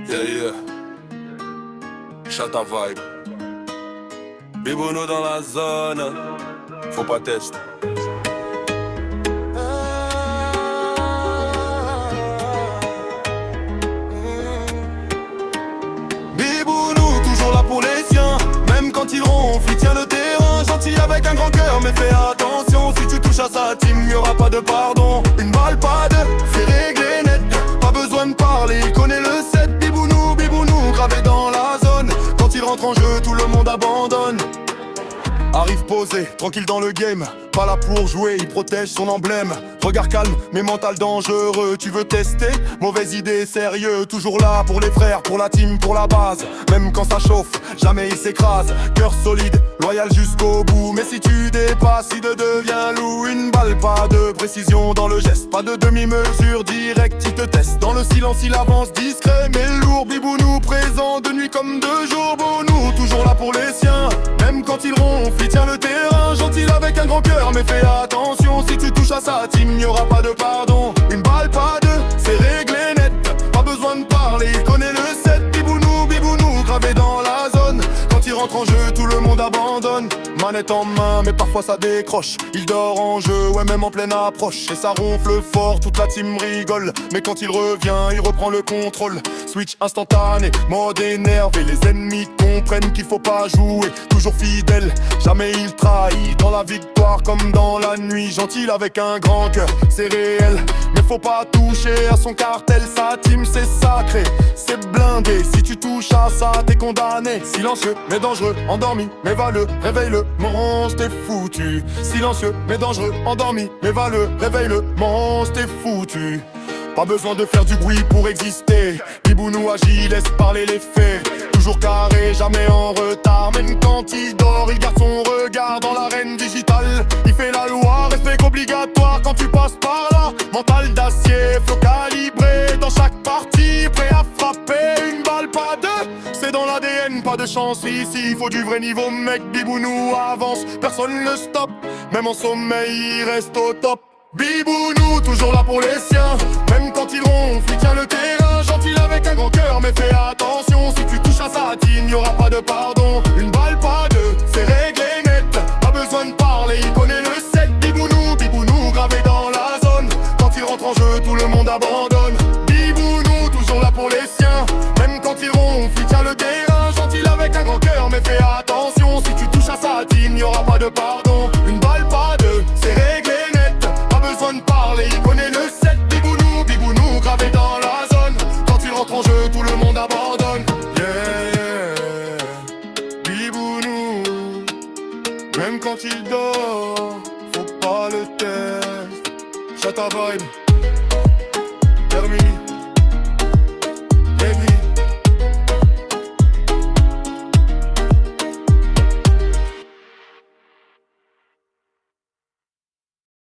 Yeah, yeah. Shut ta vibe. Bibounou dans la zone. Faut pas tester. Bibounou, toujours là pour les siens. Même quand ils ronflent, il tient le terrain. Gentil avec un grand cœur, mais fais attention. Si tu touches à sa team, y'aura pas de pardon. Une balle, pas deux, c'est réglé net. Pas besoin de parler, il connaît le set. Bibounou, bibounou, gravé dans la zone. Quand il rentre en jeu, tout le monde abandonne. Arrive posé, tranquille dans le game. Pas là pour jouer, il protège son emblème. Regard calme, mais mental dangereux. Tu veux tester? Mauvaise idée, sérieux. Toujours là pour les frères, pour la team, pour la base. Même quand ça chauffe, jamais il s'écrase. Cœur solide, loyal jusqu'au bout. Mais si tu dépasses, il devient loup. Une balle, pas de précision dans le geste. Pas de demi-mesure, direct, il te teste. Dans le silence, il avance discret mais lourd. Bibounou présent de nuit comme de jour. Bounou, toujours là pour les siens. Même quand il ronfle, il tient le terrain. Gentil avec un grand cœur, mais fais attention. Si tu touches à sa team, y'aura pas de pardon. Une balle, pas deux, c'est réglé net. Pas besoin de parler, il connaît le set. Bibounou, bibounou, gravé dans la zone. Quand il rentre en jeu, tout le monde abandonne. Manette en main, mais parfois ça décroche. Il dort en jeu, ouais même en pleine approche. Et ça ronfle fort, toute la team rigole. Mais quand il revient, il reprend le contrôle. Switch instantané, mode énervé. Les ennemis comprennent qu'il faut pas jouer. Toujours fidèle, jamais il trahit. Dans la victoire comme dans la nuit. Gentil avec un grand cœur, c'est réel. Mais faut pas toucher à son cartel. Sa team c'est sacré, c'est blindé. Si tu touches à ça, t'es condamné. Silencieux, mais dangereux, endormi, mais va-le, réveille-le, monstre, t'es foutu. Silencieux, mais dangereux, endormi, mais va-le, réveille-le, monstre, t'es foutu. Pas besoin de faire du bruit pour exister. Bibounou agit, laisse parler les faits. Toujours carré, jamais en retard. Même quand il dort, il garde son regard dans l'arène digitale. Il fait la loi, respect obligatoire quand tu passes par là. Mental d'acier, flow calibré dans chaque partie. Prêt à frapper, une balle, pas deux. C'est dans l'ADN, pas de chance ici. Faut du vrai niveau, mec. Bibounou avance, personne ne stoppe. Même en sommeil, il reste au top. Bibounou, toujours là pour les siens. Même quand il ronfle, il tient le terrain. Gentil avec un grand cœur, mais fais attention. Si tu touches à sa team, y'aura pas de pardon. Une balle, pas deux, c'est réglé net. Pas besoin de parler, il connaît le set. Bibounou, bibounou, gravé dans la zone. Quand il rentre en jeu, tout le monde abandonne. Bibounou, toujours là pour les siens. Même quand il ronfle, il tient le terrain. Gentil avec un grand cœur, mais fais attention. Si tu touches à sa team, y'aura pas de pardon. Une balle, pas deux, c'est réglé net. Pas besoin de parler, il connaît le set. Bibounou, bibounou, gravé dans la zone. Quand il rentre en jeu, tout le monde abandonne. Yeah, bibounou. Même quand il dort, faut pas le test. Shut ta vibe. Terminé. Baby.